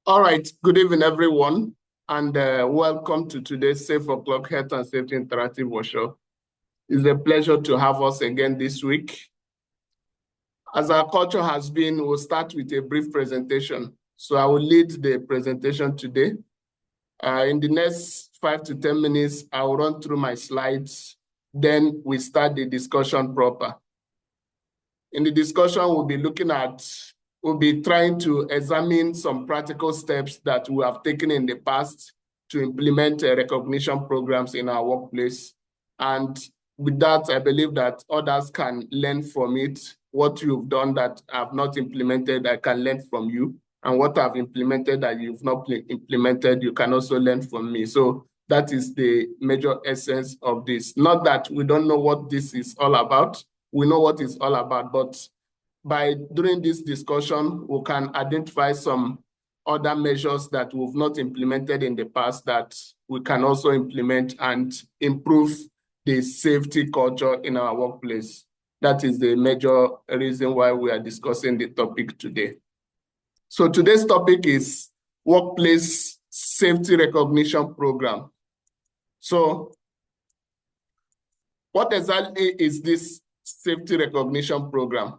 All right, good evening, everyone, and welcome to today's Safeoclock Health and Safety Interactive Workshop. It's a pleasure to have us again this week. As our culture has been, we'll start with a brief presentation. So I will lead the presentation today. In the next 5 to 10 minutes, I will run through my slides. Then we start the discussion proper. In the discussion, we'll be trying to examine some practical steps that we have taken in the past to implement recognition programs in our workplace. And with that, I believe that others can learn from it. What you've done that I've not implemented, I can learn from you. And what I've implemented that you've not implemented, you can also learn from me. So that is the major essence of this. Not that we don't know what this is all about. We know what it's all about, but during this discussion, we can identify some other measures that we've not implemented in the past that we can also implement and improve the safety culture in our workplace. That is the major reason why we are discussing the topic today. So today's topic is Workplace Safety Recognition Program. So what exactly is this Safety Recognition Program?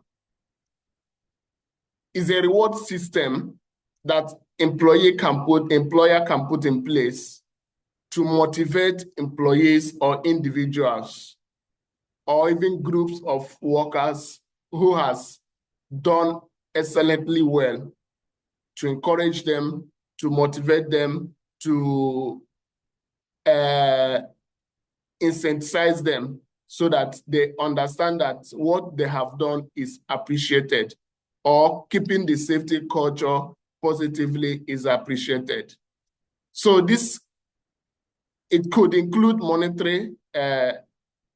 Is a reward system that employer can put in place to motivate employees or individuals or even groups of workers who has done excellently well, to encourage them, to motivate them, to incentivize them so that they understand that what they have done is appreciated, or keeping the safety culture positively is appreciated. So it could include monetary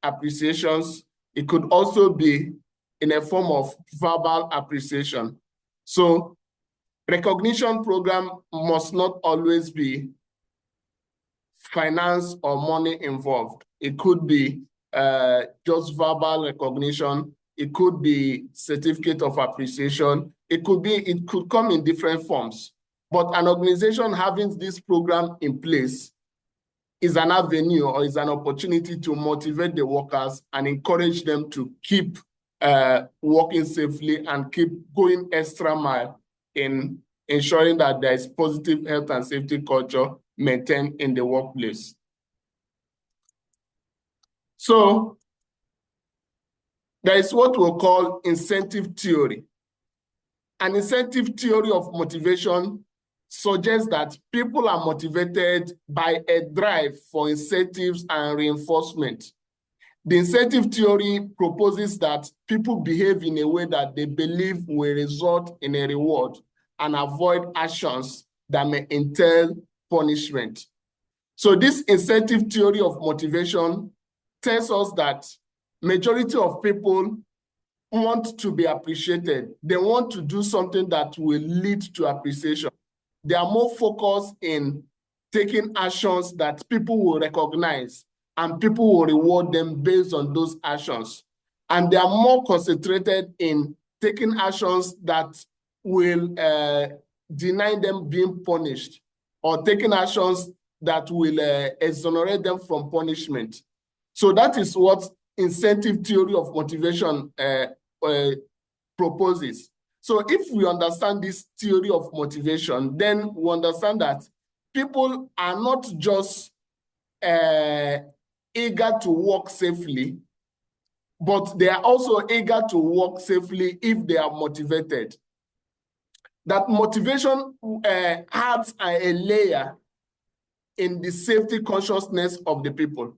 appreciations. It could also be in a form of verbal appreciation. So recognition program must not always be finance or money involved. It could be just verbal recognition. It could be certificate of appreciation. It could come in different forms. But an organization having this program in place is an avenue or is an opportunity to motivate the workers and encourage them to keep working safely and keep going extra mile in ensuring that there is positive health and safety culture maintained in the workplace. So there is what we'll call incentive theory. An incentive theory of motivation suggests that people are motivated by a drive for incentives and reinforcement. The incentive theory proposes that people behave in a way that they believe will result in a reward and avoid actions that may entail punishment. So this incentive theory of motivation tells us that majority of people want to be appreciated. They want to do something that will lead to appreciation. They are more focused in taking actions that people will recognize and people will reward them based on those actions. And they are more concentrated in taking actions that will deny them being punished, or taking actions that will exonerate them from punishment. So that is what incentive theory of motivation proposes. So if we understand this theory of motivation, then we understand that people are not just eager to work safely, but they are also eager to work safely if they are motivated. That motivation adds a layer in the safety consciousness of the people.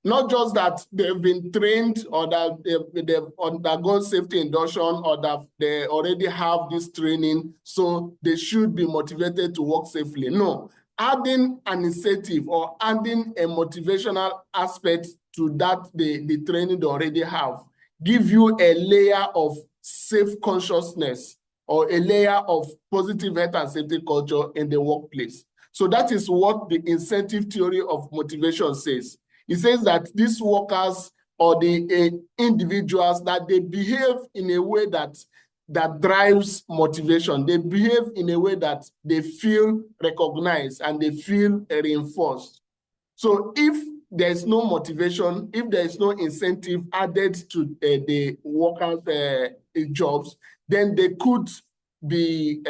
Not just that they've been trained or that they've undergone safety induction or that they already have this training, so they should be motivated to work safely. No, adding an incentive or adding a motivational aspect to that the training they already have give you a layer of safe consciousness or a layer of positive health and safety culture in the workplace. So that is what the incentive theory of motivation says. It says that these workers or the individuals, that they behave in a way that that drives motivation. They behave in a way that they feel recognized and they feel reinforced. So if there's no motivation, if there is no incentive added to the workers' jobs, then they could be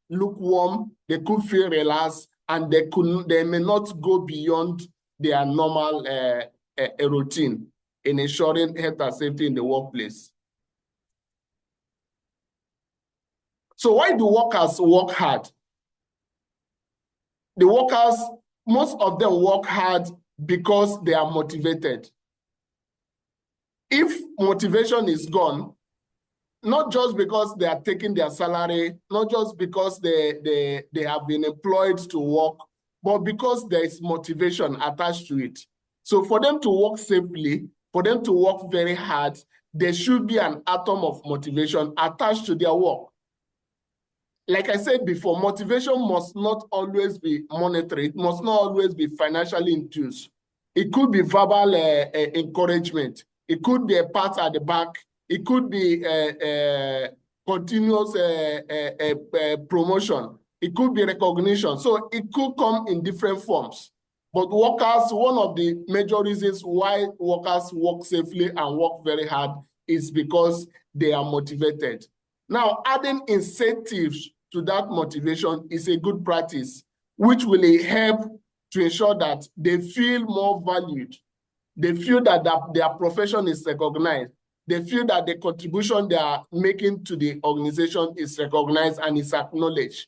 lukewarm, they could feel relaxed, and they may not go beyond their normal routine in ensuring health and safety in the workplace. So why do workers work hard? The workers, most of them work hard because they are motivated. If motivation is gone, not just because they are taking their salary, not just because they have been employed to work, but because there is motivation attached to it. So for them to work safely, for them to work very hard, there should be an atom of motivation attached to their work. Like I said before, motivation must not always be monetary. It must not always be financially induced. It could be verbal encouragement. It could be a pat at the back. It could be continuous promotion. It could be recognition. So it could come in different forms. But workers, one of the major reasons why workers work safely and work very hard is because they are motivated. Now, adding incentives to that motivation is a good practice, which will help to ensure that they feel more valued. They feel that their profession is recognized. They feel that the contribution they are making to the organization is recognized and is acknowledged.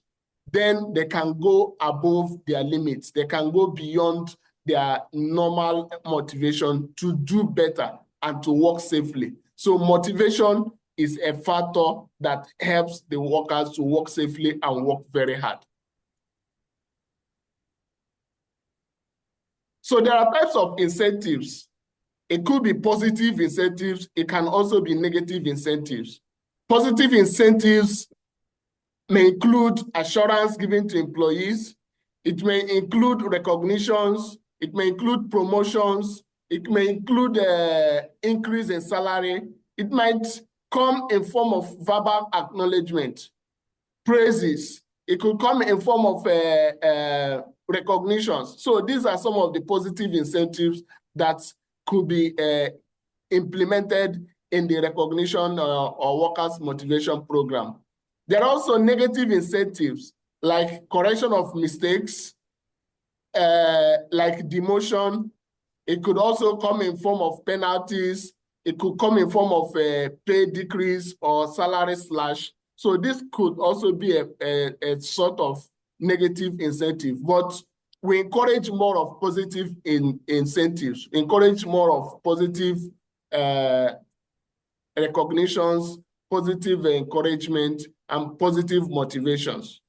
Then they can go above their limits. They can go beyond their normal motivation to do better and to work safely. So motivation is a factor that helps the workers to work safely and work very hard. So there are types of incentives. It could be positive incentives. It can also be negative incentives. Positive incentives may include assurance given to employees. It may include recognitions. It may include promotions. It may include increase in salary. It might come in form of verbal acknowledgement, praises. It could come in form of recognitions. So these are some of the positive incentives that could be implemented in the recognition or workers' motivation program. There are also negative incentives like correction of mistakes, like demotion. It could also come in form of penalties. It could come in form of a pay decrease or salary slash. So this could also be a sort of negative incentive, but we encourage more of positive incentives, encourage more of positive recognitions, positive encouragement, and positive motivations.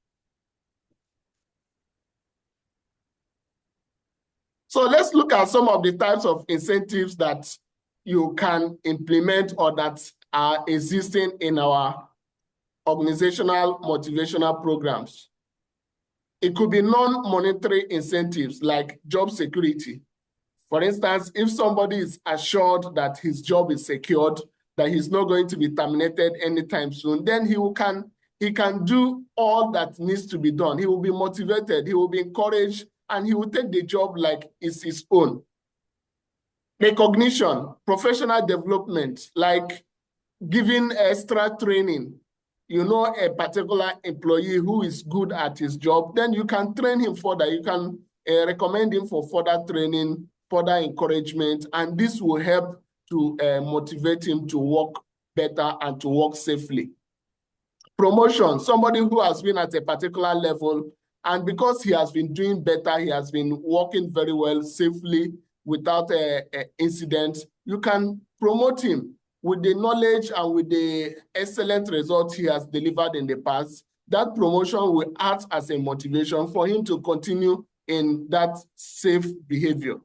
So let's look at some of the types of incentives that you can implement or that are existing in our organizational motivational programs. It could be non-monetary incentives like job security. For instance, if somebody is assured that his job is secured, that he's not going to be terminated anytime soon, then he can do all that needs to be done. He will be motivated, he will be encouraged, and he will take the job like it's his own. Recognition, professional development, like giving extra training. You know a particular employee who is good at his job, then you can train him further. You can recommend him for further training, further encouragement, and this will help to motivate him to work better and to work safely. Promotion, somebody who has been at a particular level, and because he has been doing better, he has been working very well, safely, without incident, you can promote him with the knowledge and with the excellent results he has delivered in the past. That promotion will act as a motivation for him to continue in that safe behavior.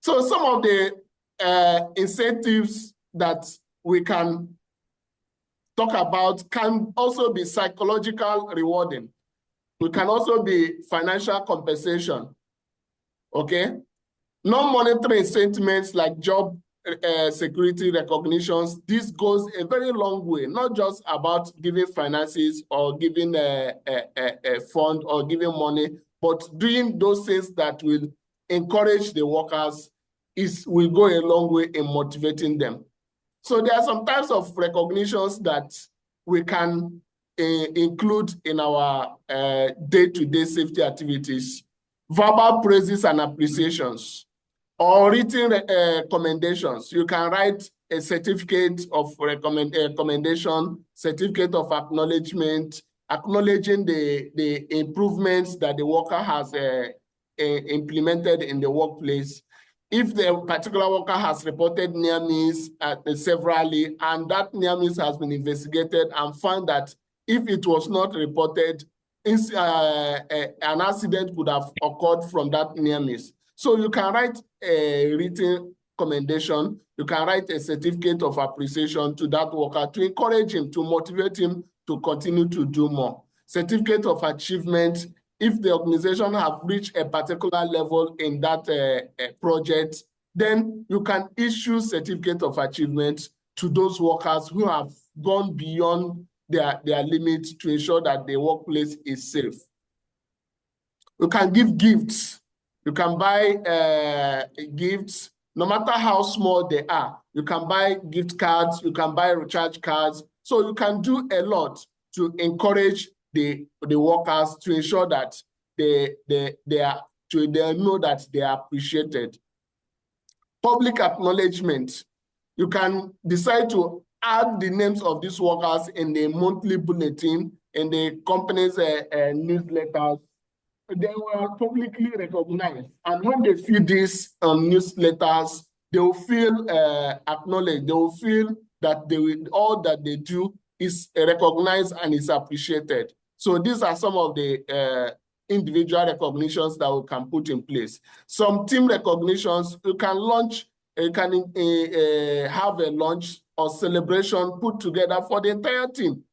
So some of the incentives that we can talk about can also be psychological rewarding. It can also be financial compensation, okay? Non-monetary incentives like job security recognitions. This goes a very long way, not just about giving finances or giving a fund or giving money, but doing those things that will encourage the workers will go a long way in motivating them. So there are some types of recognitions that we can include in our day-to-day safety activities. Verbal praises and appreciations, or written commendations. You can write a certificate of commendation, certificate of acknowledgement, acknowledging the improvements that the worker has implemented in the workplace. If the particular worker has reported near miss severally, and that near miss has been investigated and found that if it was not reported, an accident could have occurred from that near miss. So you can write a written commendation, you can write a certificate of appreciation to that worker to encourage him, to motivate him to continue to do more. Certificate of achievement, if the organization have reached a particular level in that project, then you can issue certificate of achievement to those workers who have gone beyond their limits to ensure that the workplace is safe. You can give gifts. You can buy gifts, no matter how small they are. You can buy gift cards, you can buy recharge cards. So you can do a lot to encourage the workers to ensure that they know that they are appreciated. Public acknowledgement. You can decide to add the names of these workers in the monthly bulletin, in the company's newsletters. They were publicly recognized. And when they see these newsletters, they will feel acknowledged. They will feel that all that they do is recognized and is appreciated. So these are some of the individual recognitions that we can put in place. Some team recognitions, you can launch, you can have a launch or celebration put together for the entire team,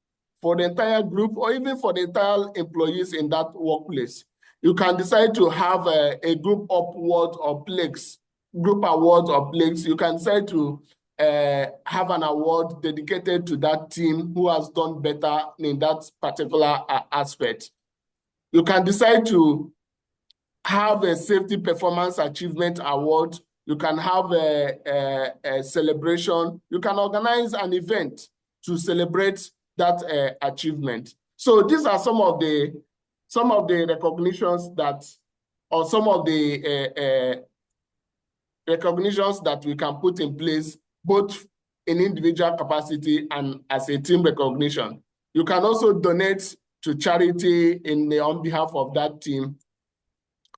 for the entire group, or even for the entire employees in that workplace. You can decide to have a group award or plaques, group awards or plaques. You can decide to have an award dedicated to that team who has done better in that particular aspect. You can decide to have a safety performance achievement award. You can have a celebration. You can organize an event to celebrate that achievement. So these are some of the recognitions that, or some of the recognitions that we can put in place, both in individual capacity and as a team recognition. You can also donate to charity on behalf of that team.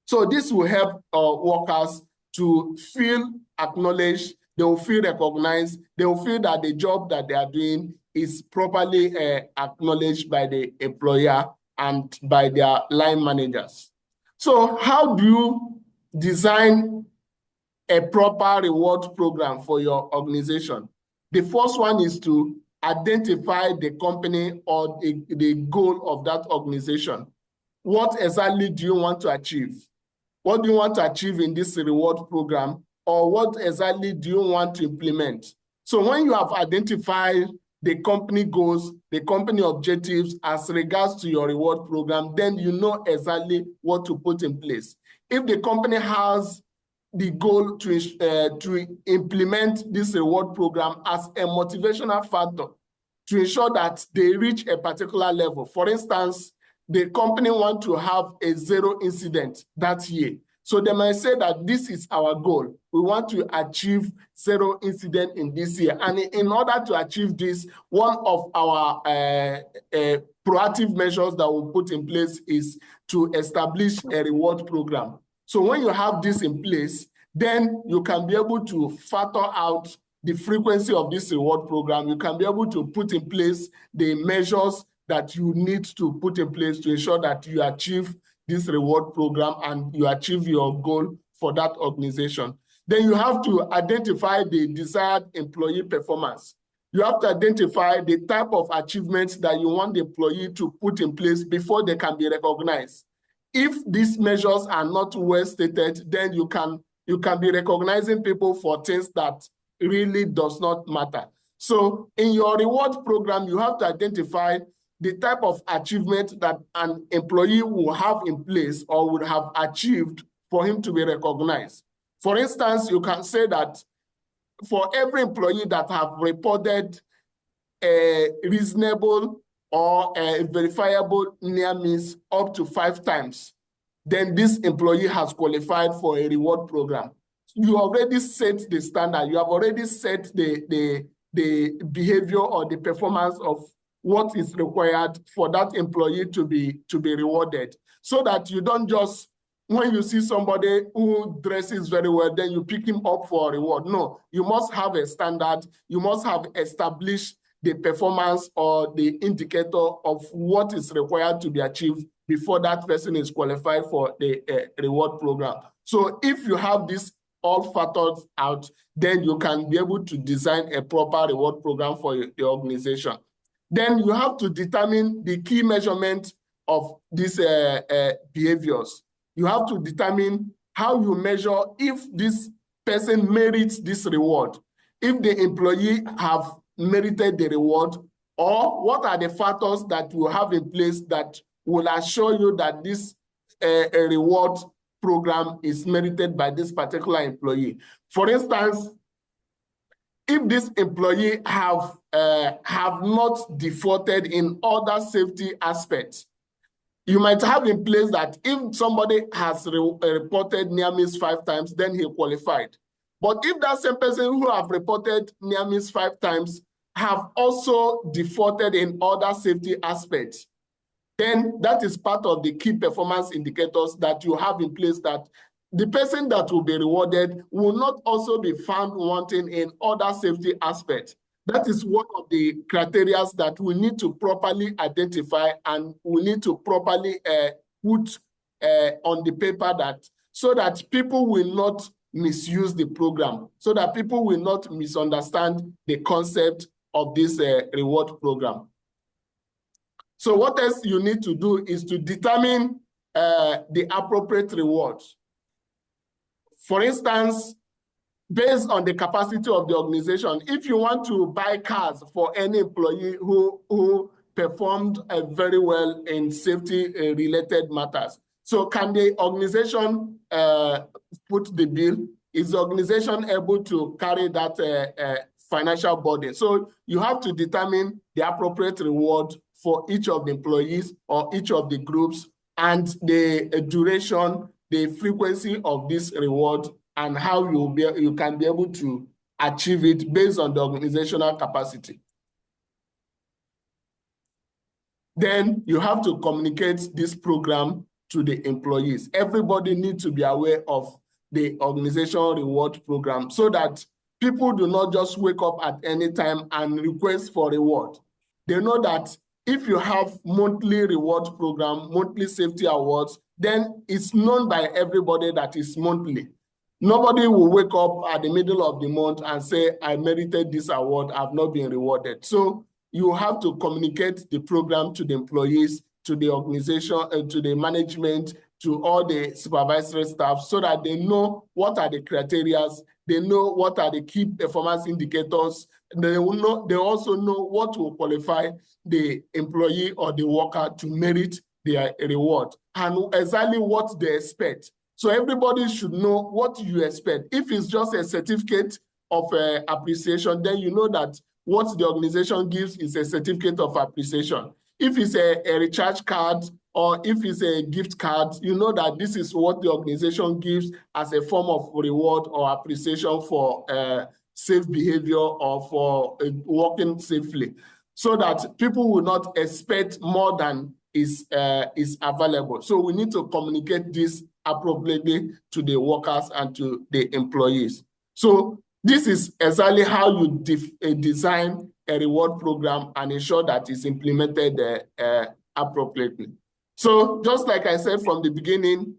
So this will help workers to feel acknowledged, they will feel recognized, they will feel that the job that they are doing is properly acknowledged by the employer and by their line managers. So how do you design a proper reward program for your organization? The first one is to identify the company or the goal of that organization. What exactly do you want to achieve? What do you want to achieve in this reward program? Or what exactly do you want to implement? So when you have identified the company goals, the company objectives as regards to your reward program, then you know exactly what to put in place. If the company has the goal to implement this reward program as a motivational factor to ensure that they reach a particular level. For instance, the company wants to have a 0 incident that year. So they might say that this is our goal. We want to achieve 0 incident in this year. And in order to achieve this, one of our proactive measures that we'll put in place is to establish a reward program. So when you have this in place, then you can be able to factor out the frequency of this reward program. You can be able to put in place the measures that you need to put in place to ensure that you achieve this reward program and you achieve your goal for that organization. Then you have to identify the desired employee performance. You have to identify the type of achievements that you want the employee to put in place before they can be recognized. If these measures are not well stated, then you can be recognizing people for things that really does not matter. So in your reward program, you have to identify the type of achievement that an employee will have in place or would have achieved for him to be recognized. For instance, you can say that for every employee that have reported a reasonable or a verifiable near miss up to 5 times, then this employee has qualified for a reward program. You already set the standard. You have already set the behavior or the performance of what is required for that employee to be rewarded, so that you don't just, when you see somebody who dresses very well, then you pick him up for a reward. No, you must have a standard. You must have established the performance or the indicator of what is required to be achieved before that person is qualified for the reward program. So if you have this all factors out, then you can be able to design a proper reward program for the organization. Then you have to determine the key measurement of these behaviors. You have to determine how you measure if this person merits this reward, if the employee have merited the reward, or what are the factors that you have in place that will assure you that this reward program is merited by this particular employee. For instance, if this employee have not defaulted in other safety aspects, you might have in place that if somebody has reported near miss 5 times, then he qualified. But if that same person who have reported near miss 5 times have also defaulted in other safety aspects, then that is part of the key performance indicators that you have in place, that the person that will be rewarded will not also be found wanting in other safety aspects. That is one of the criteria that we need to properly identify, and we need to properly put on the paper, that so that people will not misuse the program, so that people will not misunderstand the concept of this reward program. So what else you need to do is to determine the appropriate rewards. For instance, based on the capacity of the organization, if you want to buy cars for any employee who performed very well in safety-related matters, so can the organization put the bill? Is the organization able to carry that financial burden? So you have to determine the appropriate reward for each of the employees or each of the groups, and the duration, the frequency of this reward, and how you can be able to achieve it based on the organizational capacity. Then you have to communicate this program to the employees. Everybody needs to be aware of the organizational reward program, so that people do not just wake up at any time and request for reward. They know that if you have monthly reward program, monthly safety awards, then it's known by everybody that is monthly. Nobody will wake up at the middle of the month and say, I merited this award, I've not been rewarded. So you have to communicate the program to the employees, to the organization, to the management, to all the supervisory staff, so that they know what are the criteria, they know what are the key performance indicators, they also know what will qualify the employee or the worker to merit their reward, and exactly what they expect. So everybody should know what you expect. If it's just a certificate of appreciation, then you know that what the organization gives is a certificate of appreciation. If it's a recharge card, or if it's a gift card, you know that this is what the organization gives as a form of reward or appreciation for safe behavior or for working safely, so that people will not expect more than is available. So we need to communicate this appropriately to the workers and to the employees. So this is exactly how you design a reward program and ensure that it's implemented appropriately. So just like I said from the beginning,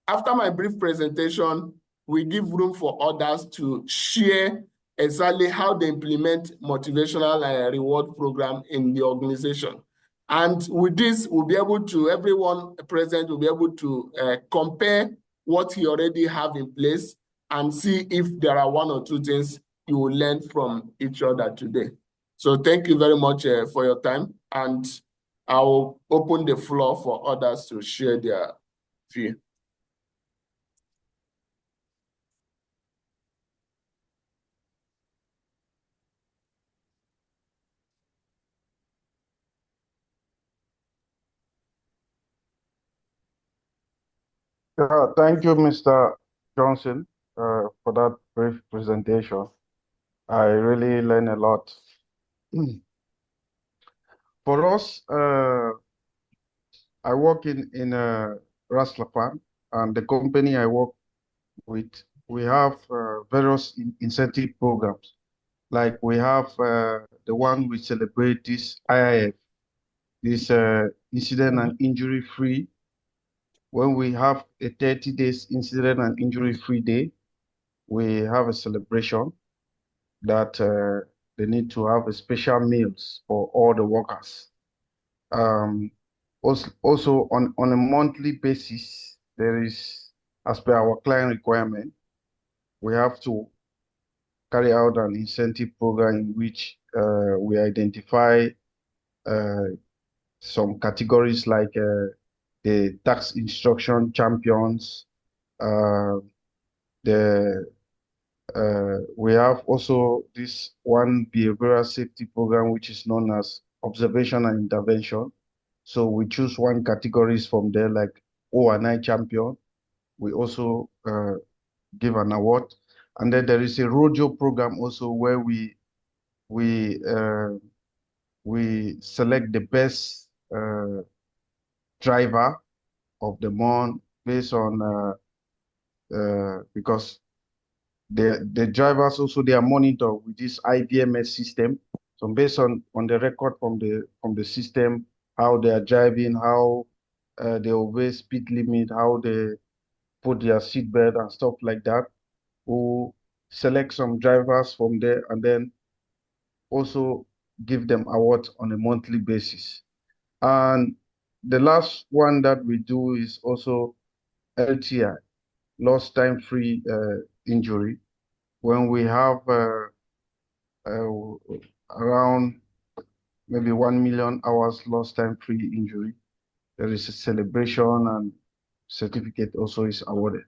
after my brief presentation, we give room for others to share exactly how they implement motivational reward program in the organization. And with this, we'll be able to, everyone present will be able to compare what you already have in place and see if there are 1 or 2 things you will learn from each other today. So thank you very much for your time, and I'll open the floor for others to share their view. Thank you, Mr. Johnson, for that brief presentation. I really learned a lot. For us, I work in Raslapan, and the company I work with, we have various incentive programs. Like we have the one we celebrate this IIF, this incident and injury free. When we have a 30 days incident and injury free day, we have a celebration that they need to have a special meals for all the workers. Also on a monthly basis, there is, as per our client requirement, we have to carry out an incentive program in which we identify uh, some categories like the tax instruction champions, uh, the we have also this one behavioral safety program, which is known as observation and intervention. So we choose one categories from there, like O&I champion. We also give an award. And then there is a rodeo program also where we uh, we select the best driver of the month based on because the drivers also they are monitored with this IVMS system. So based on the record from the system, how they are driving, how they obey speed limit, how they put their seatbelt and stuff like that. We'll select some drivers from there and then also give them awards on a monthly basis. And the last one that we do is also LTI, lost time free injury. When we have around maybe 1 million hours lost time free injury, there is a celebration and certificate also is awarded.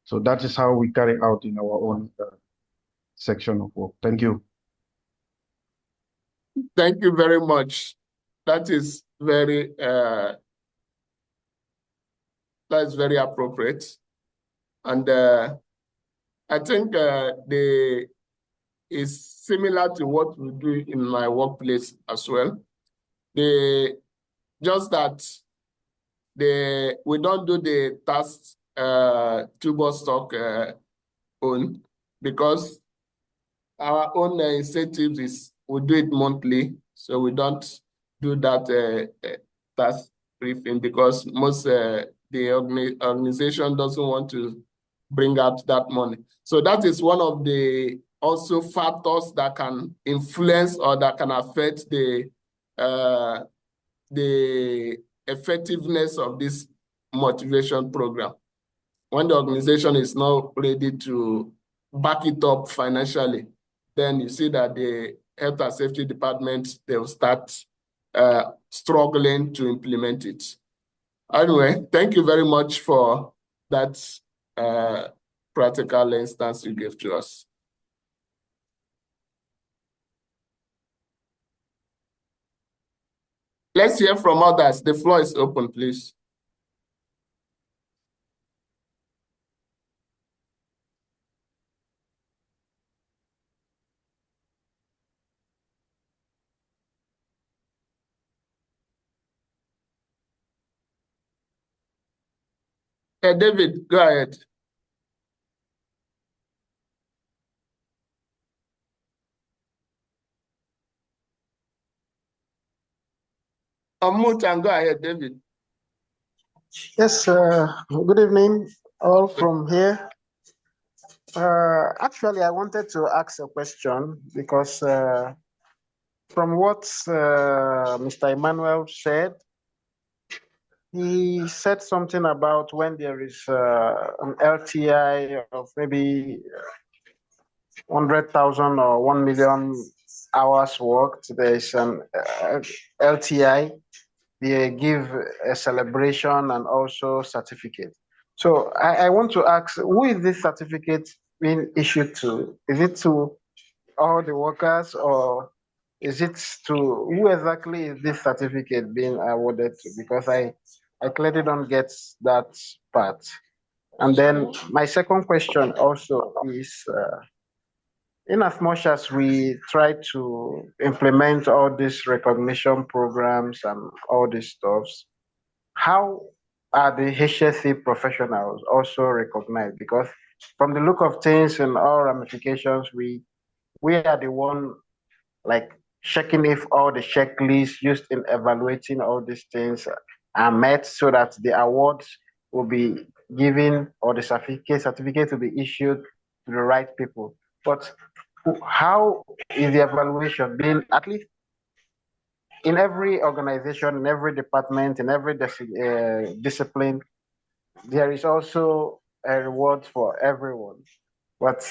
So that is how we carry out in our own section of work. Thank you. Thank you very much. That is that's very appropriate. And I think is similar to what we do in my workplace as well. Just that we don't do the task toolbox stock own, because our own incentives is we do it monthly, so we don't do that task briefing because most the organization doesn't want to bring out that money. So that is one of the also factors that can influence or that can affect the effectiveness of this motivation program. When the organization is not ready to back it up financially, then you see that the health and safety department, they will start struggling to implement it. Anyway, thank you very much for that practical instance you gave to us. Let's hear from others. The floor is open, please. David, go ahead. Unmute and go ahead, David. Yes, good evening, all from here. Actually, I wanted to ask a question because from what Mr. Emmanuel said, he said something about when there is an LTI of maybe 100,000 or 1 million hours worked, there is an LTI. They give a celebration and also certificate. So I want to ask, who is this certificate being issued to? Is it to all the workers, or is it to who exactly is this certificate being awarded to? Because I clearly don't get that part. And then my second question also is, in as much as we try to implement all these recognition programs and all these stuffs, how are the HSC professionals also recognized? Because from the look of things and all ramifications, we are the one like checking if all the checklists used in evaluating all these things are met, so that the awards will be given, or the certificate will be issued to the right people. But how is the evaluation being, at least in every organization, in every department, in every discipline, there is also a reward for everyone. But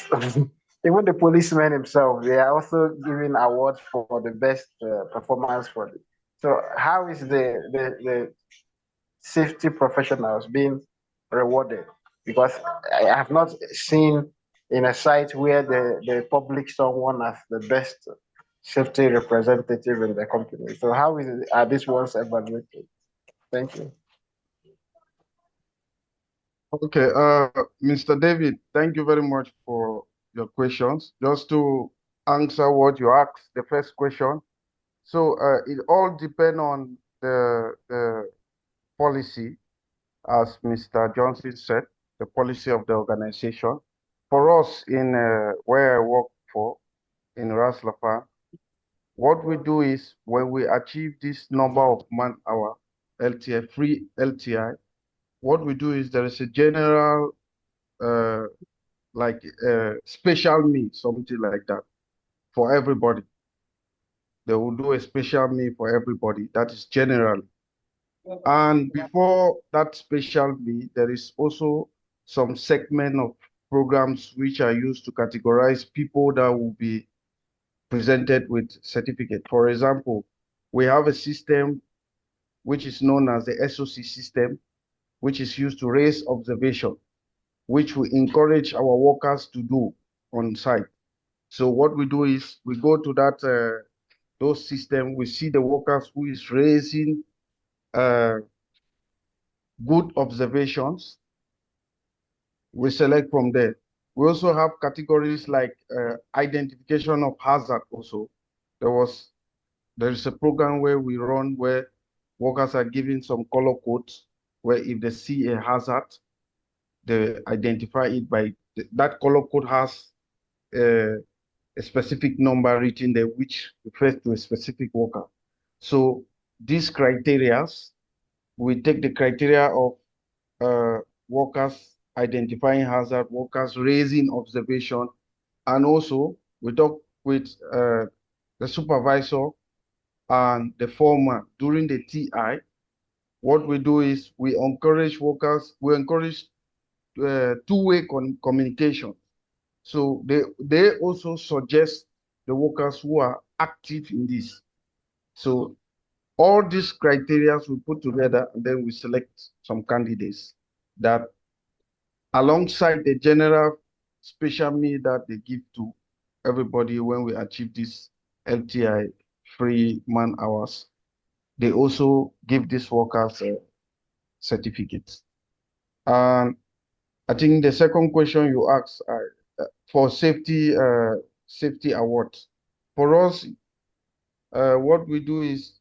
even the policeman himself, they are also giving awards for the best performance for it. So how is the safety professionals being rewarded? Because I have not seen in a site where the public someone as the best safety representative in the company. So how are these ones evaluated? Thank you. Okay, Mr. David, thank you very much for your questions. Just to answer what you asked, the first question. So it all depends on the policy, as Mr. Johnson said, the policy of the organization. For us in where I work for, in Ras Laffan, what we do is when we achieve this number of man-hour LTI, free LTI, what we do is there is a general uh, like special meal, something like that for everybody. They will do a special meal for everybody. That is general. And before that special meal, there is also some segment of programs which are used to categorize people that will be presented with certificate. For example, we have a system which is known as the SOC system, which is used to raise observation, which we encourage our workers to do on site. So what we do is we go to those systems, we see the workers who is raising uh, good observations, we select from there. We also have categories like identification of hazard also. There is a program where we run where workers are given some color codes where if they see a hazard, they identify it by that color code has a specific number written there which refers to a specific worker. So these criteria, we take the criteria of workers identifying hazard, workers raising observation, and also we talk with the supervisor and the foreman during the TI. What we do is we encourage workers, we encourage two-way communication. So they also suggest the workers who are active in this. So all these criteria we put together, and then we select some candidates that alongside the general special meal that they give to everybody when we achieve this LTI free man hours, they also give these workers certificates. And I think the second question you asked for safety awards. For us, what we do is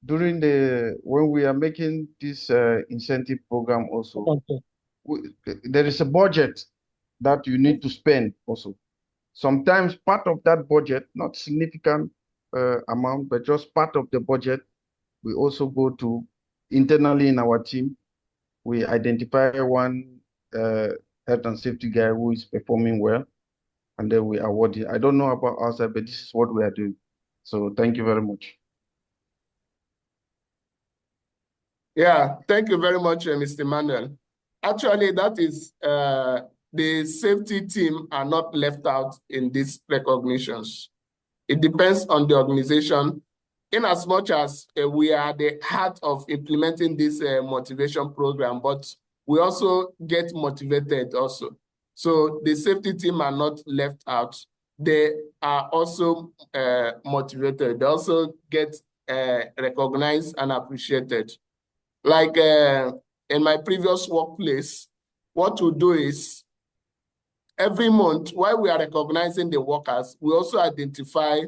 when we are making this incentive program also, Okay. there is a budget that you need to spend also. Sometimes part of that budget, not significant amount, but just part of the budget, we also go to internally in our team. We identify one health and safety guy who is performing well, and then we award it. I don't know about outside, but this is what we are doing. So thank you very much. Yeah, thank you very much, Mr. Manuel. Actually, the safety team are not left out in these recognitions. It depends on the organization. In as much as we are the heart of implementing this motivation program, but we also get motivated also. So the safety team are not left out. They are also motivated. They also get recognized and appreciated. Like in my previous workplace, what we do is every month, while we are recognizing the workers, we also identify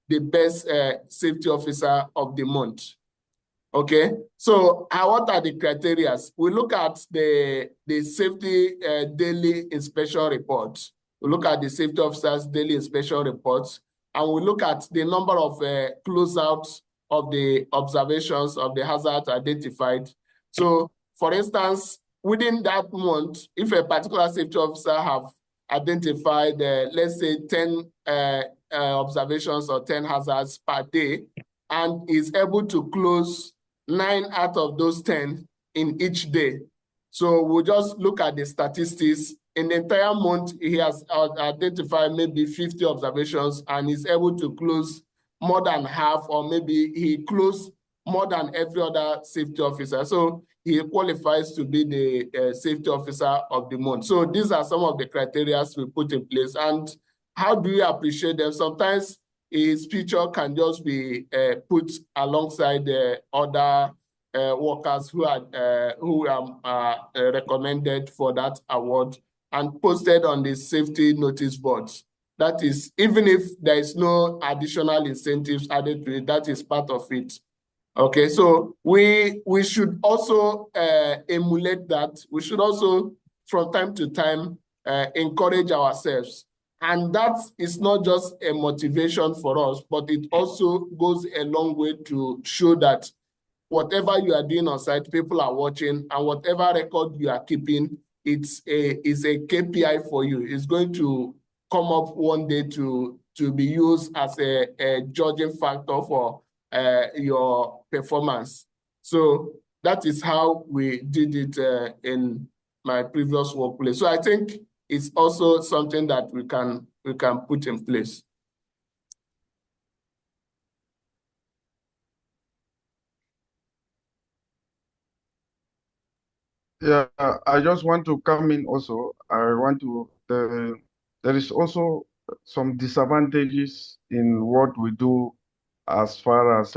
the best safety officer of the month. Okay, so what are the criteria? We look at the safety daily inspection reports. We look at the safety officer's daily inspection reports, and we look at the number of closeouts of the observations of the hazards identified. So, for instance, within that month, if a particular safety officer have identified, let's say, 10 observations or 10 hazards per day, and is able to close 9 out of those 10 in each day. So we'll just look at the statistics. In the entire month, he has identified maybe 50 observations and is able to close more than half, or maybe he closed more than every other safety officer. So he qualifies to be the safety officer of the month. So these are some of the criteria we put in place. And how do we appreciate them? Sometimes his picture can just be put alongside the other workers who are recommended for that award and posted on the safety notice boards. That is, even if there is no additional incentives added to it, that is part of it. Okay, so we should also emulate that. We should also, from time to time, encourage ourselves. And that is not just a motivation for us, but it also goes a long way to show that whatever you are doing on site, people are watching, and whatever record you are keeping, it's a KPI for you. It's going to come up one day to be used as a judging factor for your performance. So that is how we did it in my previous workplace. So I think it's also something that we can put in place. Yeah, I just want to come in also. I want to, there is also some disadvantages in what we do as far as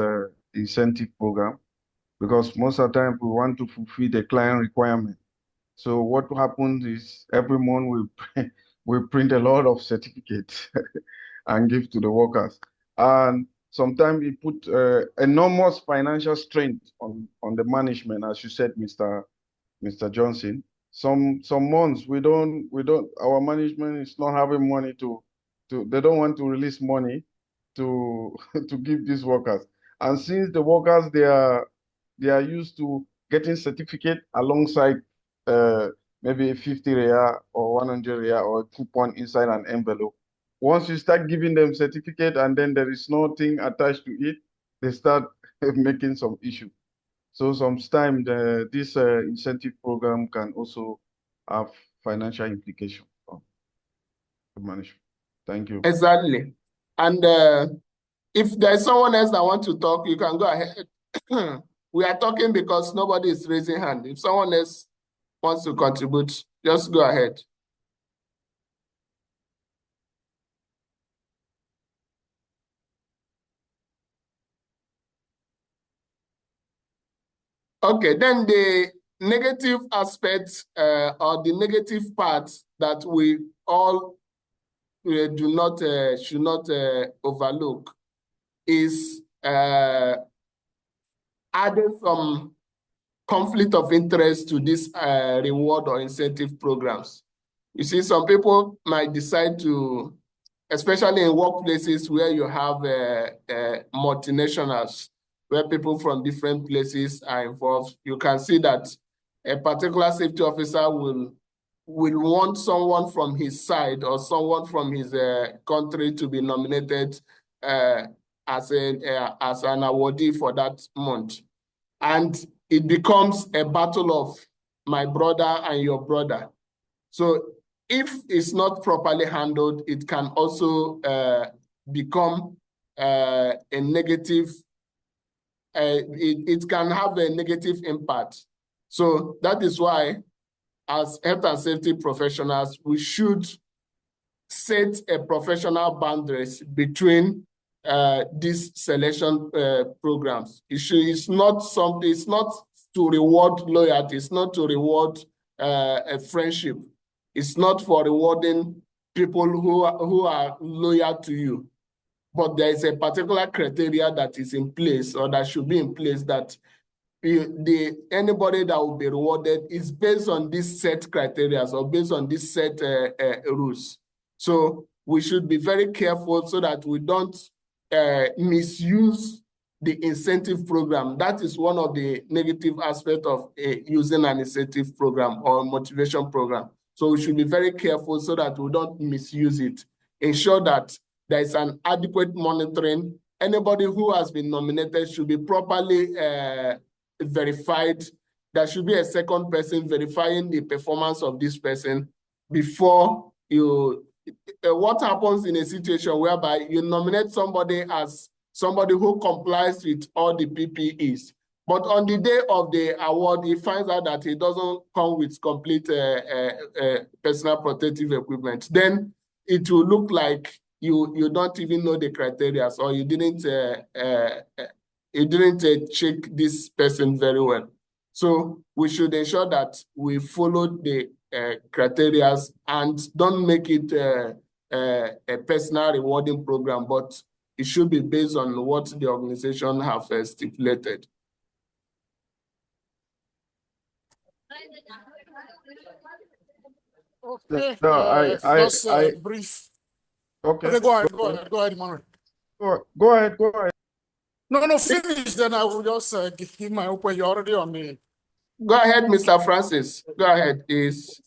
incentive program, because most of the time we want to fulfill the client requirement. So what happens is every month we print a lot of certificates and give to the workers. And sometimes we put enormous financial strength on the management, as you said, Mr. Johnson. Some months we don't our management is not having money they don't want to release money to to give these workers. And since the workers they are used to getting certificate alongside maybe a 50 real or 100 real or a coupon inside an envelope. Once you start giving them certificate and then there is nothing attached to it, they start making some issue. So sometimes this incentive program can also have financial implications for the management. Thank you. Exactly. And if there's someone else that wants to talk, you can go ahead. We are talking because nobody is raising hand. If someone else wants to contribute, just go ahead. Okay, then the negative aspects or the negative parts that we all should not overlook is adding some conflict of interest to this reward or incentive programs. You see, some people might decide to, especially in workplaces where you have multinationals, where people from different places are involved, you can see that a particular safety officer will want someone from his side or someone from his country to be nominated as an awardee for that month. And it becomes a battle of my brother and your brother. So if it's not properly handled, it can also become a negative, it can have a negative impact. So that is why, as health and safety professionals, we should set a professional boundaries between these selection programs. It's not something, it's not to reward loyalty, it's not to reward a friendship. It's not for rewarding people who are loyal to you. But there is a particular criteria that is in place, or that should be in place, that anybody that will be rewarded is based on these set criteria or based on these set rules. So we should be very careful so that we don't misuse the incentive program. That is one of the negative aspects of using an incentive program or motivation program. So we should be very careful so that we don't misuse it. Ensure that there is an adequate monitoring. Anybody who has been nominated should be properly verified. There should be a second person verifying the performance of this person before you. What happens in a situation whereby you nominate somebody as somebody who complies with all the PPEs, but on the day of the award, he finds out that he doesn't come with complete personal protective equipment, then it will look like you don't even know the criteria, or you didn't check this person very well. So we should ensure that we follow the criteria and don't make it a personal rewarding program, but it should be based on what the organization have stipulated. Okay, No, just brief. Okay, go ahead, Emmanuel. Go ahead. No, finish, then I will just give my open. You're already on me. Go ahead, Mr. Francis. Go ahead. He's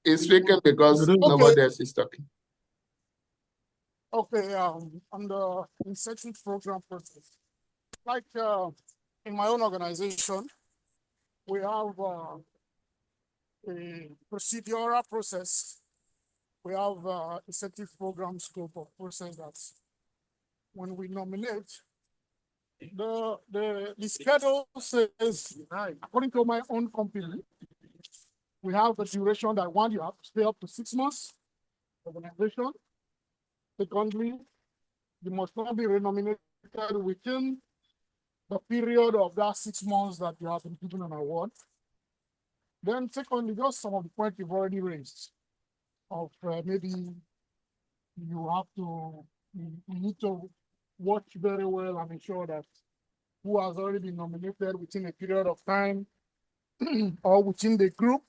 speaking because nobody else is talking. Okay, on the incentive program process, like in my own organization, we have a procedural process. We have incentive program scope of process that when we nominate, the schedule says, according to my own company, we have the duration that one, you have to stay up to 6 months organization. Secondly, you must not be renominated within the period of that 6 months that you have been given an award. Then secondly, just some of the points you've already raised of maybe you need to watch very well and ensure that who has already been nominated within a period of time or within the group.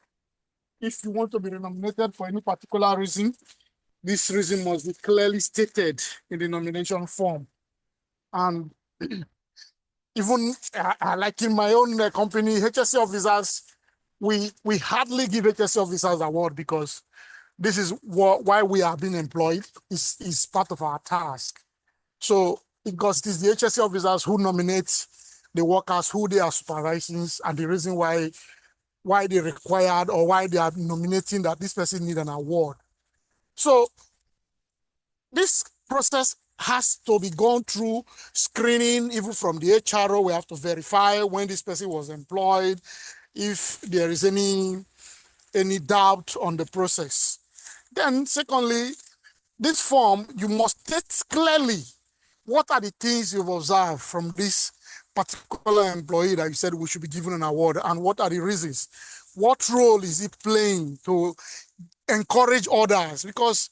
If you want to be renominated for any particular reason, this reason must be clearly stated in the nomination form. And even like in my own company, HSC officers, we hardly give HSC officers award because this is why we are being employed. Is part of our task. So because it is the HSC officers who nominate the workers who they are supervising, and the reason why they required or why they are nominating that this person need an award. So this process has to be gone through screening, even from the HRO. We have to verify when this person was employed, if there is any doubt on the process. Then secondly, this form, you must state clearly what are the things you've observed from this particular employee that you said we should be given an award, and what are the reasons? What role is it playing to encourage others? Because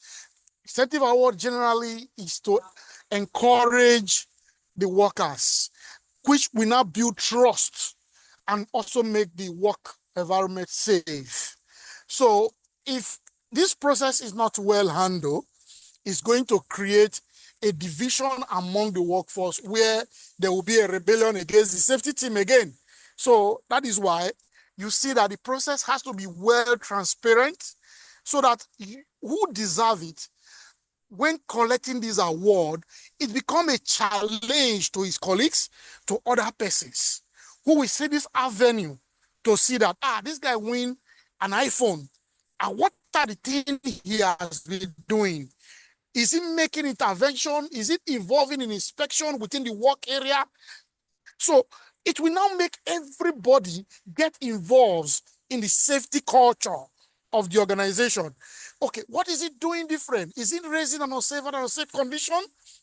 incentive award generally is to encourage the workers, which will now build trust and also make the work environment safe. So if this process is not well handled, it's going to create a division among the workforce where there will be a rebellion against the safety team again. So that is why you see that the process has to be well transparent so that who deserve it, when collecting this award, it becomes a challenge to his colleagues, to other persons who will see this avenue to see that, this guy win an iPhone. And what what are the things he has been doing? Is it making intervention? Is it involving in inspection within the work area? So it will now make everybody get involved in the safety culture of the organization. Okay, what is it doing different? Is it raising an unsafe and unsafe condition?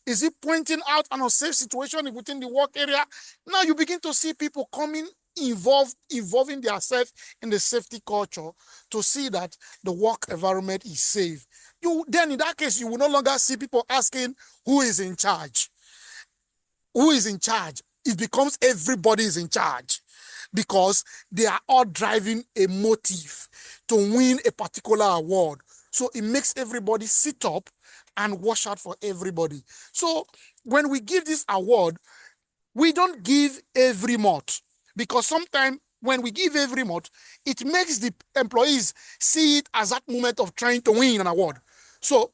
Is it pointing out an unsafe situation within the work area? Now you begin to see people coming involving themselves in the safety culture to see that the work environment is safe. Then in that case, you will no longer see people asking who is in charge. Who is in charge? It becomes everybody is in charge because they are all driving a motive to win a particular award. So it makes everybody sit up and watch out for everybody. So when we give this award, we don't give every month because sometimes when we give every month, it makes the employees see it as that moment of trying to win an award. So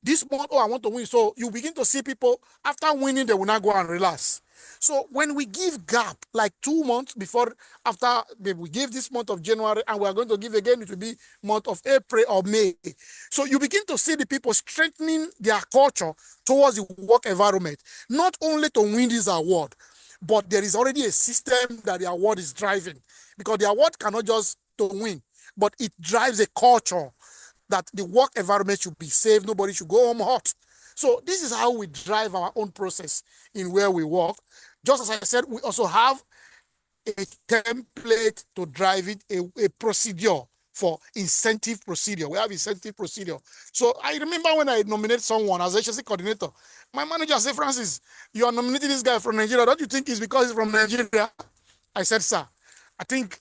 this month, oh, I want to win. So you begin to see people after winning, they will not go and relax. So when we give gap, like 2 months before, after we give this month of January, and we are going to give again, it will be month of April or May. So you begin to see the people strengthening their culture towards the work environment, not only to win this award, but there is already a system that the award is driving, because the award cannot just to win, but it drives a culture that the work environment should be safe. Nobody should go home hot. So this is how we drive our own process in where we work. Just as I said, we also have a template to drive it, a procedure for incentive procedure. We have incentive procedure. So I remember when I nominated someone as HSC coordinator, my manager said, Francis, you are nominating this guy from Nigeria. Don't you think it's because he's from Nigeria? I said, sir, I think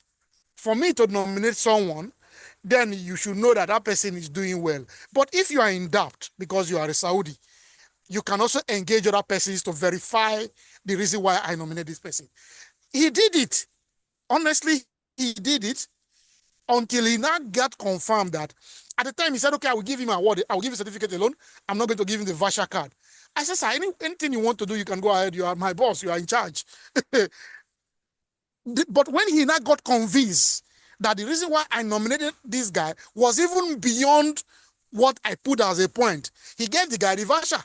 for me to nominate someone, then you should know that that person is doing well. But if you are in doubt because you are a Saudi, you can also engage other persons to verify the reason why I nominate this person. He did it. Honestly, he did it until he now got confirmed that at the time he said, okay, I will give him an award. I will give him a certificate alone. I'm not going to give him the Vasha card. I said, sir, anything you want to do, you can go ahead. You are my boss. You are in charge. But when he now got convinced that the reason why I nominated this guy was even beyond what I put as a point, he gave the guy the voucher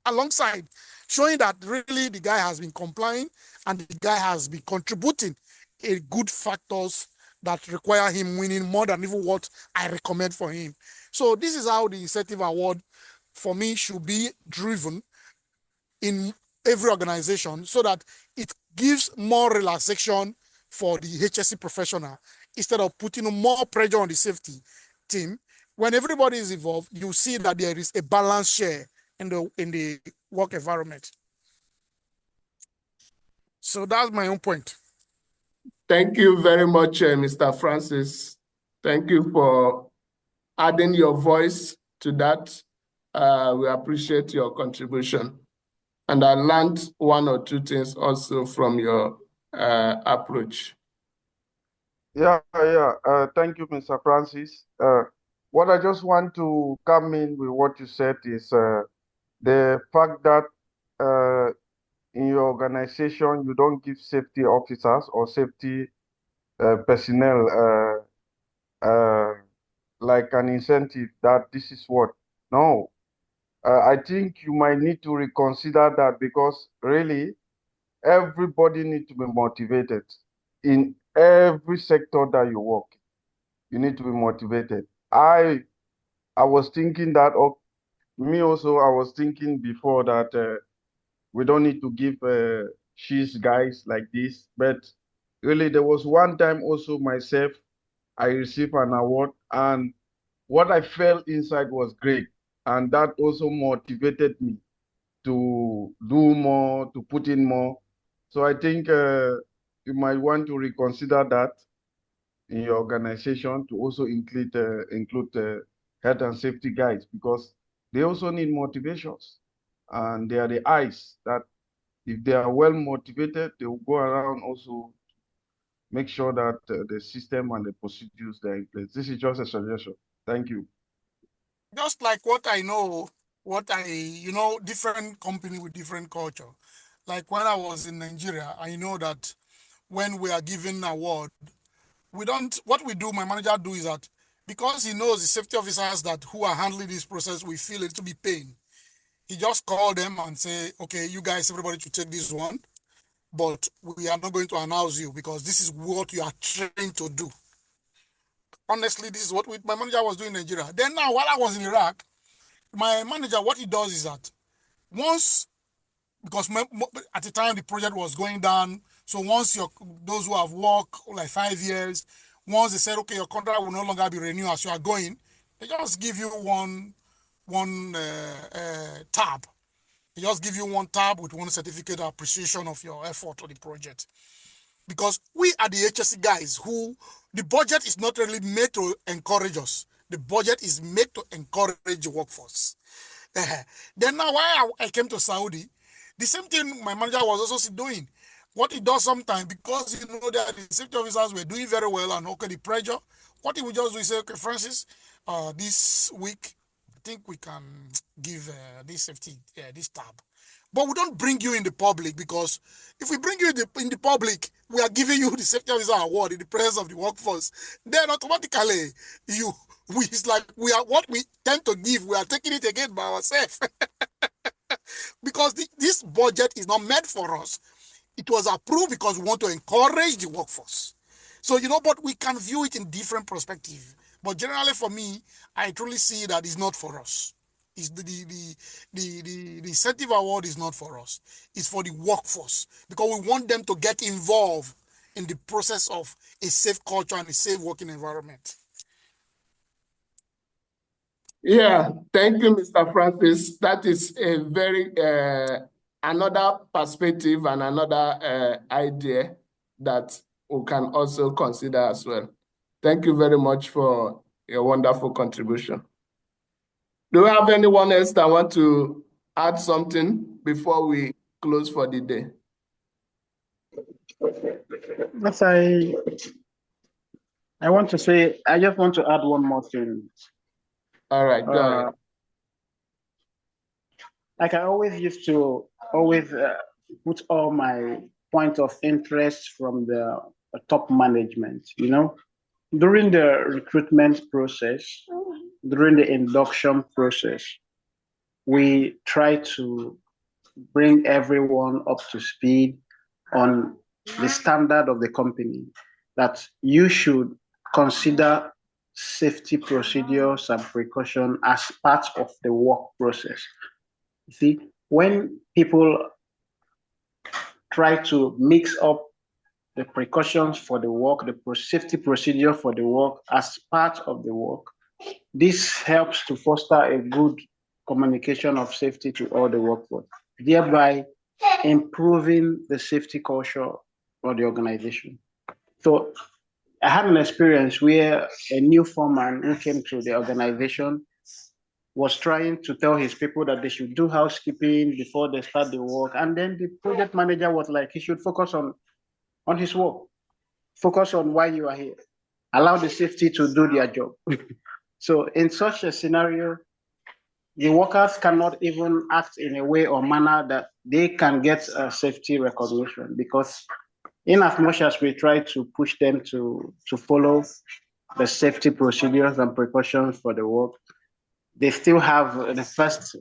alongside, showing that really the guy has been complying and the guy has been contributing a good factors that require him winning more than even what I recommend for him. So this is how the incentive award for me should be driven in every organization, so that it gives more relaxation for the HSC professional instead of putting more pressure on the safety team. When everybody is involved, you see that there is a balanced share in the work environment. So that's my own point. Thank you very much, Mr. Francis. Thank you for adding your voice to that. We appreciate your contribution. And I learned one or two things also from your approach. Thank you, Mr. Francis. What I just want to come in with what you said is the fact that in your organization, you don't give safety officers or safety personnel like an incentive that this is what. No, I think you might need to reconsider that, because really everybody needs to be motivated in every sector that you work. You need to be motivated. I was thinking that, me also, I was thinking before that we don't need to give cheese guys like this. But really, there was one time also myself, I received an award, and what I felt inside was great. And that also motivated me to do more, to put in more. So I think you might want to reconsider that in your organization, to also include health and safety guys, because they also need motivations, and they are the eyes that, if they are well motivated, they will go around also make sure that the system and the procedures that are in place. This is just a suggestion. Thank you. Just like what I know, different company with different culture. Like when I was in Nigeria, I know that when we are given an award, what we do, my manager do is that because he knows the safety officers that who are handling this process will feel a little bit pain. He just called them and say, okay, you guys, everybody should take this one, but we are not going to announce you because this is what you are trained to do. Honestly, this is what my manager was doing in Nigeria. Then now, while I was in Iraq, my manager, what he does is that once, because at the time the project was going down, so once those who have worked like 5 years, once they said, okay, your contract will no longer be renewed as you are going, they just give you one tab. They just give you one tab with one certificate of appreciation of your effort on the project. Because we are the HSC guys who, the budget is not really made to encourage us. The budget is made to encourage the workforce. Then now, while I came to Saudi, the same thing my manager was also doing. What he does sometimes, because you know that the safety officers were doing very well and okay, the pressure, what he would just do is say, okay, Francis, this week, I think we can give this safety, this tab. But we don't bring you in the public, because if we bring you in the public, we are giving you the safety officer award in the presence of the workforce. Then automatically, it's like what we tend to give, we are taking it again by ourselves. Because this budget is not meant for us. It was approved because we want to encourage the workforce. So, but we can view it in different perspective. But generally for me, I truly see that it's not for us. It's the incentive award is not for us. It's for the workforce, because we want them to get involved in the process of a safe culture and a safe working environment. Yeah, thank you, Mr. Francis. That is a very another perspective and another idea that we can also consider as well. Thank you very much for your wonderful contribution. Do we have anyone else that want to add something before we close for the day? Yes, I want to say, I just want to add one more thing. All right, go ahead. Like I always used to put all my point of interest from the top management, during the recruitment process, during the induction process, we try to bring everyone up to speed on the standard of the company, that you should consider safety procedures and precaution as part of the work process. You see, when people try to mix up the precautions for the work, the safety procedure for the work as part of the work, this helps to foster a good communication of safety to all the workforce, thereby improving the safety culture for the organization. So I had an experience where a new foreman who came to the organization was trying to tell his people that they should do housekeeping before they start the work. And then the project manager was like, he should focus on his work, focus on why you are here, allow the safety to do their job. So in such a scenario, the workers cannot even act in a way or manner that they can get a safety recognition, because in as much as we try to push them to follow the safety procedures and precautions for the work, they still have the first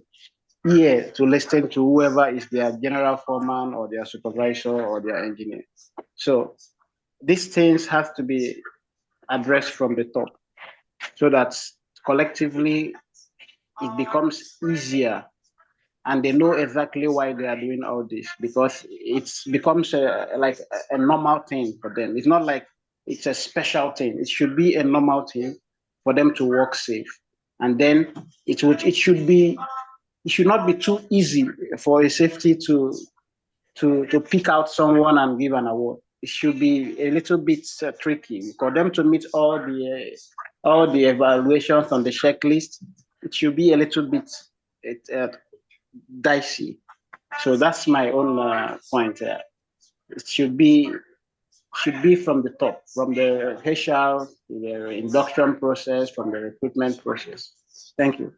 year to listen to whoever is their general foreman or their supervisor or their engineer. So these things have to be addressed from the top, so that collectively it becomes easier and they know exactly why they are doing all this, because it becomes like a normal thing for them. It's not like it's a special thing. It should be a normal thing for them to work safe. And then it should not be too easy for a safety to pick out someone and give an award. It should be a little bit tricky for them to meet all the evaluations on the checklist. It should be a little bit dicey. So that's my own point. It should be from the top, from the HR, the induction process, from the recruitment process. Thank you.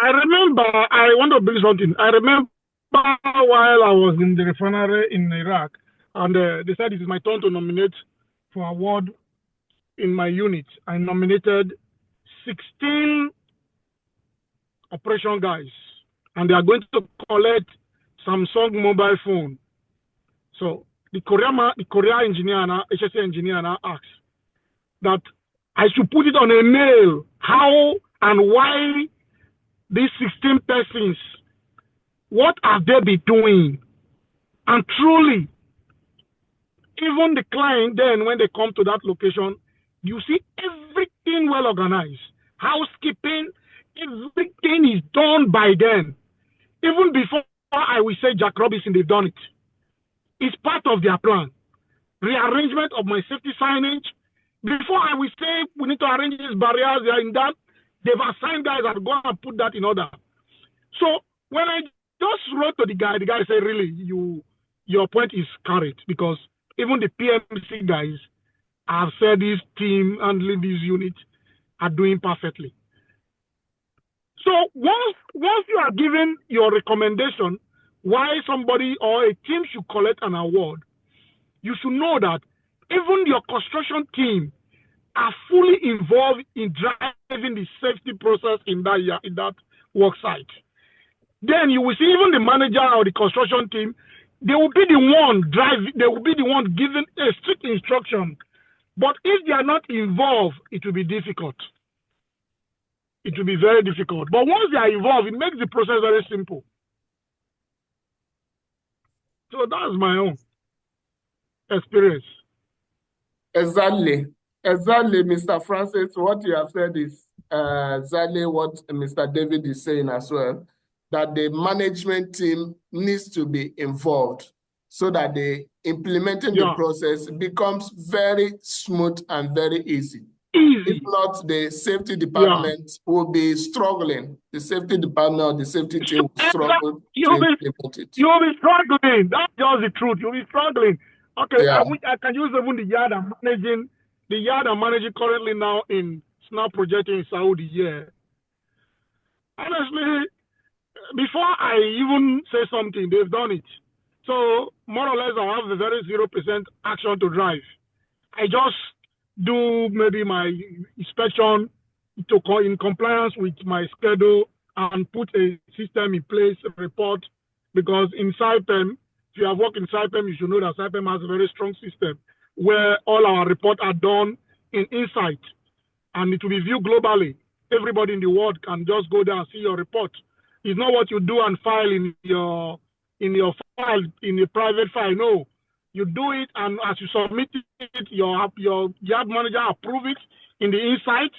I remember, I want to build something. I remember while I was in the refinery in Iraq, and they said it is my turn to nominate for award in my unit, I nominated 16 operation guys, and they are going to collect Samsung mobile phone. So the Korea engineer now, HSC engineer now asks that I should put it on a mail how and why these 16 persons, what have they been doing? And truly, even the client then, when they come to that location, you see everything well organized. Housekeeping, everything is done by them. Even before I will say Jack Robinson, they've done it. It's part of their plan. Rearrangement of my safety signage. Before I will say we need to arrange these barriers, they are in that. They've assigned guys that go and put that in order. So when I just wrote to the guy said, really, your point is carried, because even the PMC guys have said this team handling this unit are doing perfectly. So once you are given your recommendation why somebody or a team should collect an award, you should know that even your construction team are fully involved in driving the safety process in that work site. Then you will see even the manager or the construction team, they will be the one giving a strict instruction. But if they are not involved, it will be difficult. It will be very difficult. But once they are involved, it makes the process very simple. So that's my own experience. Exactly, Mr. Francis. What you have said is exactly what Mr. David is saying as well, that the management team needs to be involved so that the implementing the process becomes very smooth and very easy. If not, the safety department will be struggling. The safety department or the safety team will struggle to implement it. You'll be struggling. That's just the truth. You'll be struggling. Okay, I can use even the yard I'm managing currently now in Snap project in Saudi. Yeah. Honestly, before I even say something, they've done it. So more or less, I have a very 0% action to drive. I just do maybe my inspection in compliance with my schedule and put a system in place, a report, because in Saipem, if you have worked in Saipem, you should know that Saipem has a very strong system where all our reports are done in Insight, and it will be viewed globally. Everybody in the world can just go there and see your report. It's not what you do and file in your file, in a private file. No, you do it, and as you submit it, your yard manager approve it in the Insight.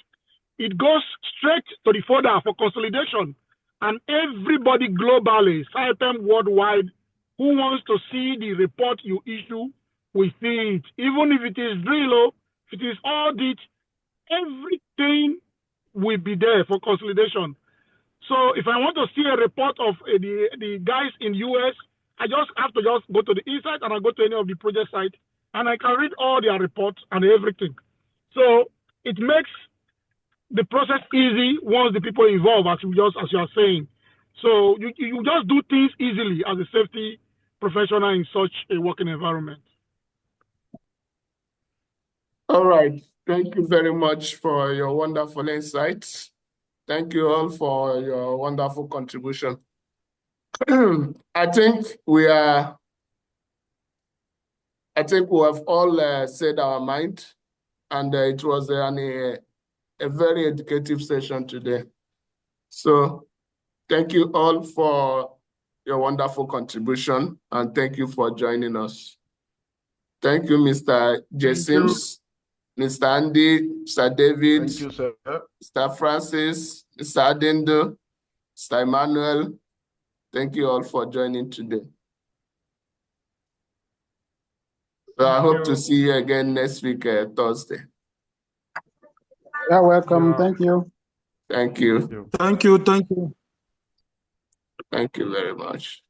It goes straight to the folder for consolidation, and everybody globally, Saipem worldwide, who wants to see the report you issue will see it. Even if it is drill, if it is audit, everything will be there for consolidation. So if I want to see a report of the guys in US, I just have to just go to the Insight and I go to any of the project sites and I can read all their reports and everything. So it makes the process easy once the people involved, as you are saying. So you just do things easily as a safety professional in such a working environment. All right. Thank you very much for your wonderful insights. Thank you all for your wonderful contribution. I think we have all said our mind, and it was a very educative session today. So thank you all for your wonderful contribution, and thank you for joining us. Thank you, Mr. J. Sims, Mr. Andy, Mr. David, Thank you, sir. Mr. Francis, Mr. Adendo, Mr. Emmanuel. Thank you all for joining today. So I hope to see you again next week, Thursday. You're welcome. Thank you. Thank you. Thank you. Thank you. Thank you very much.